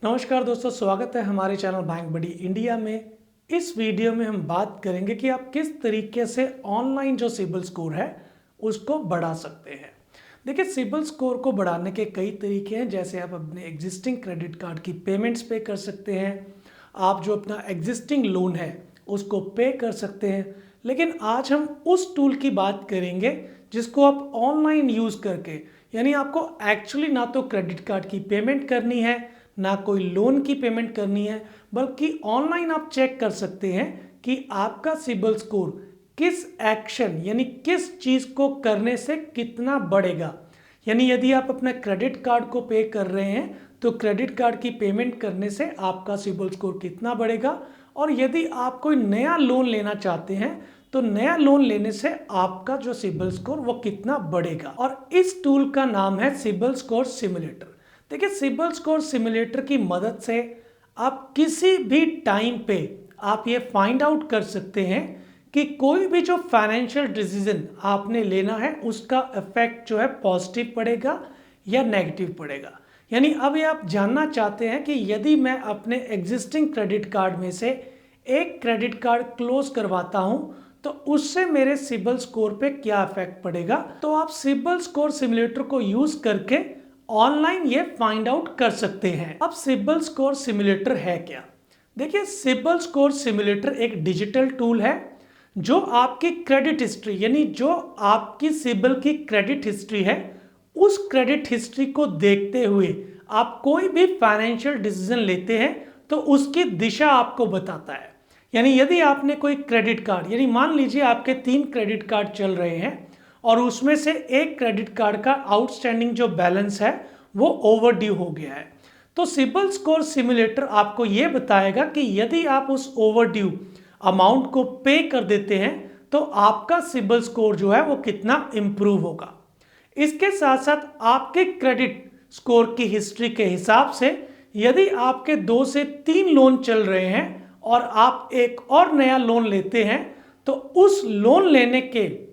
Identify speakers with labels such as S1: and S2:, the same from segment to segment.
S1: नमस्कार दोस्तों, स्वागत है हमारे चैनल बैंक बडी इंडिया में। इस वीडियो में हम बात करेंगे कि आप किस तरीके से ऑनलाइन जो सिबिल स्कोर है उसको बढ़ा सकते हैं। देखिए, सिबिल स्कोर को बढ़ाने के कई तरीके हैं। जैसे आप अपने एग्जिस्टिंग क्रेडिट कार्ड की पेमेंट्स पे कर सकते हैं, आप जो अपना एग्जिस्टिंग लोन है उसको पे कर सकते हैं। लेकिन आज हम उस टूल की बात करेंगे जिसको आप ऑनलाइन यूज़ करके, यानी आपको एक्चुअली ना तो क्रेडिट कार्ड की पेमेंट करनी है ना कोई लोन की पेमेंट करनी है, बल्कि ऑनलाइन आप चेक कर सकते हैं कि आपका सिबिल स्कोर किस एक्शन यानी किस चीज़ को करने से कितना बढ़ेगा। यानी यदि आप अपना क्रेडिट कार्ड को पे कर रहे हैं तो क्रेडिट कार्ड की पेमेंट करने से आपका सिबिल स्कोर कितना बढ़ेगा, और यदि आप कोई नया लोन लेना चाहते हैं तो नया लोन लेने से आपका जो सिबिल स्कोर वो कितना बढ़ेगा। और इस टूल का नाम है सिबिल स्कोर सिमुलेटर। देखिए, सिबिल स्कोर सिमुलेटर की मदद से आप किसी भी टाइम पे आप ये फाइंड आउट कर सकते हैं कि कोई भी जो फाइनेंशियल डिसीजन आपने लेना है उसका इफेक्ट जो है पॉजिटिव पड़ेगा या नेगेटिव पड़ेगा। यानी अब ये आप जानना चाहते हैं कि यदि मैं अपने एग्जिस्टिंग क्रेडिट कार्ड में से एक क्रेडिट कार्ड क्लोज करवाता हूं तो उससे मेरे सिबिल स्कोर पे क्या इफेक्ट पड़ेगा। तो आप सिबिल स्कोर सिमुलेटर को यूज करके ऑनलाइन ये फाइंड आउट कर सकते हैं। अब सिबिल स्कोर सिमुलेटर है क्या? देखिए, सिबिल स्कोर सिमुलेटर एक डिजिटल टूल है जो आपकी क्रेडिट हिस्ट्री, यानी जो आपकी सिबिल की क्रेडिट हिस्ट्री है उस क्रेडिट हिस्ट्री को देखते हुए आप कोई भी फाइनेंशियल डिसीजन लेते हैं तो उसकी दिशा आपको बताता है। यानी यदि आपने कोई क्रेडिट कार्ड, यानी मान लीजिए आपके 3 क्रेडिट कार्ड चल रहे हैं और उसमें से एक क्रेडिट कार्ड का आउटस्टैंडिंग जो बैलेंस है वो ओवरड्यू हो गया है, तो सिबिल स्कोर सिमुलेटर आपको ये बताएगा कि यदि आप उस ओवरड्यू अमाउंट को पे कर देते हैं तो आपका सिबिल स्कोर जो है वो कितना इंप्रूव होगा। इसके साथ साथ आपके क्रेडिट स्कोर की हिस्ट्री के हिसाब से यदि आपके 2 से 3 लोन चल रहे हैं और आप एक और नया लोन लेते हैं तो उस लोन लेने के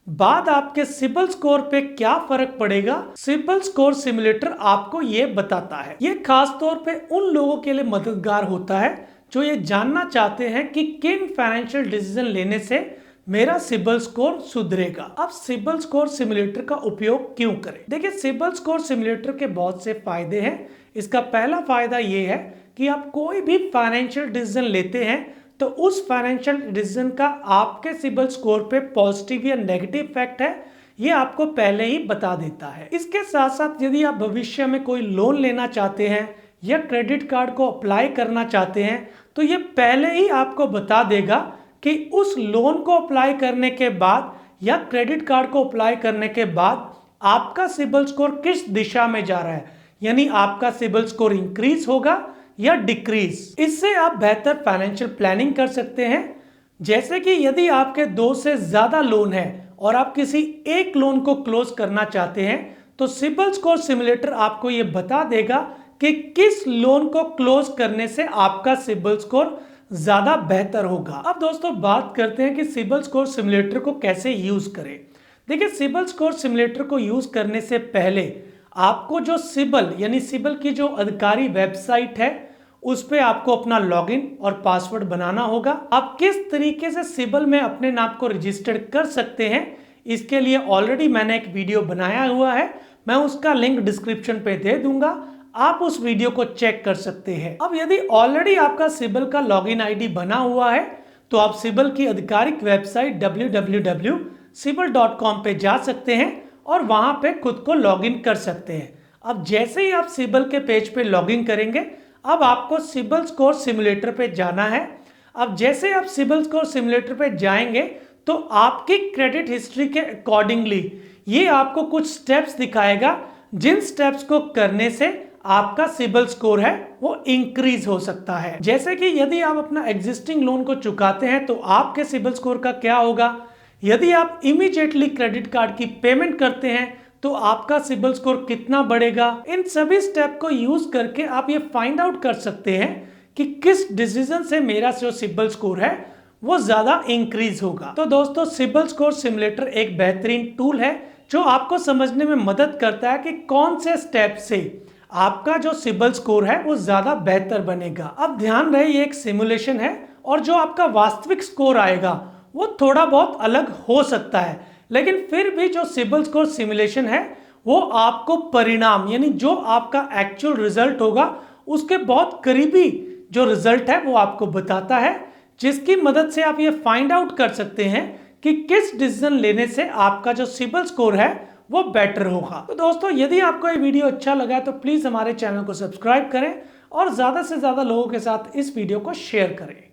S1: बाद आपके सिबिल स्कोर पे क्या फर्क पड़ेगा, सिबिल स्कोर सिमुलेटर आपको ये बताता है। ये खास तौर पे उन लोगों के लिए मददगार होता है जो ये जानना चाहते हैं कि किन फाइनेंशियल डिसीजन लेने से मेरा सिबिल स्कोर सुधरेगा। अब सिबिल स्कोर सिमुलेटर का उपयोग क्यों करें? देखिए, सिबिल स्कोर सिमुलेटर के बहुत से फायदे हैं। इसका पहला फायदा ये है कि आप कोई भी फाइनेंशियल डिसीजन लेते हैं तो उस फाइनेंशियल डिसीजन का आपके सिबिल स्कोर पे पॉजिटिव या नेगेटिव इफेक्ट है, ये आपको पहले ही बता देता है। इसके साथ साथ यदि आप भविष्य में कोई लोन लेना चाहते हैं या क्रेडिट कार्ड को अप्लाई करना चाहते हैं तो ये पहले ही आपको बता देगा कि उस लोन को अप्लाई करने के बाद या क्रेडिट कार्ड को अप्लाई करने के बाद आपका सिबिल स्कोर किस दिशा में जा रहा है, यानी आपका सिबिल स्कोर इंक्रीज होगा या डिक्रीज। इससे आप बेहतर फाइनेंशियल प्लानिंग कर सकते हैं। जैसे कि यदि आपके 2 से ज्यादा लोन है और आप किसी एक लोन को क्लोज करना चाहते हैं तो सिबिल स्कोर सिमुलेटर आपको यह बता देगा कि किस लोन को क्लोज करने से आपका सिबिल स्कोर ज्यादा बेहतर होगा। अब दोस्तों बात करते हैं कि सिबिल स्कोर सिमुलेटर को कैसे यूज करें। देखिए, सिबिल स्कोर सिमुलेटर को यूज करने से पहले आपको जो सिबिल यानी सिबिल की जो अधिकारी वेबसाइट है उस पे आपको अपना लॉगिन और पासवर्ड बनाना होगा। आप किस तरीके से सिबिल में अपने नाम को रजिस्टर कर सकते हैं इसके लिए ऑलरेडी मैंने एक वीडियो बनाया हुआ है, मैं उसका लिंक डिस्क्रिप्शन पे दे दूंगा, आप उस वीडियो को चेक कर सकते हैं। अब यदि ऑलरेडी आपका सिबिल का लॉगिन आईडी बना हुआ है तो आप सिबिल की आधिकारिक वेबसाइट www.sibil.com पे जा सकते हैं और वहां पे खुद को लॉगिन कर सकते हैं। अब जैसे ही आप सिबिल के पेज पे लॉगिन करेंगे, अब आपको सिबिल स्कोर सिमुलेटर पे जाना है। अब जैसे आप सिबिल स्कोर सिमुलेटर पे जाएंगे तो आपकी क्रेडिट हिस्ट्री के अकॉर्डिंगली ये आपको कुछ स्टेप्स दिखाएगा जिन स्टेप्स को करने से आपका सिबिल स्कोर है वो इंक्रीज हो सकता है। जैसे कि यदि आप अपना एग्जिस्टिंग लोन को चुकाते हैं तो आपके सिबिल स्कोर का क्या होगा, यदि आप इमीडिएटली क्रेडिट कार्ड की पेमेंट करते हैं तो आपका सिबिल स्कोर कितना बढ़ेगा। इन सभी स्टेप को यूज करके आप ये फाइंड आउट कर सकते हैं कि किस डिसीजन से मेरा जो सिबिल स्कोर है वो ज्यादा इंक्रीज होगा। तो दोस्तों, सिबिल स्कोर सिमुलेटर एक बेहतरीन टूल है जो आपको समझने में मदद करता है कि कौन से स्टेप से आपका जो सिबिल स्कोर है वो ज्यादा बेहतर बनेगा। अब ध्यान रहे ये एक सिमुलेशन है और जो आपका वास्तविक स्कोर आएगा वो थोड़ा बहुत अलग हो सकता है, लेकिन फिर भी जो सिबिल स्कोर सिमुलेशन है वो आपको परिणाम यानी जो आपका एक्चुअल रिजल्ट होगा उसके बहुत करीबी जो रिजल्ट है वो आपको बताता है, जिसकी मदद से आप ये फाइंड आउट कर सकते हैं कि किस डिसीजन लेने से आपका जो सिबिल स्कोर है वो बेटर होगा। तो दोस्तों यदि आपको ये वीडियो अच्छा लगा है तो प्लीज हमारे चैनल को सब्सक्राइब करें और ज्यादा से ज्यादा लोगों के साथ इस वीडियो को शेयर करें।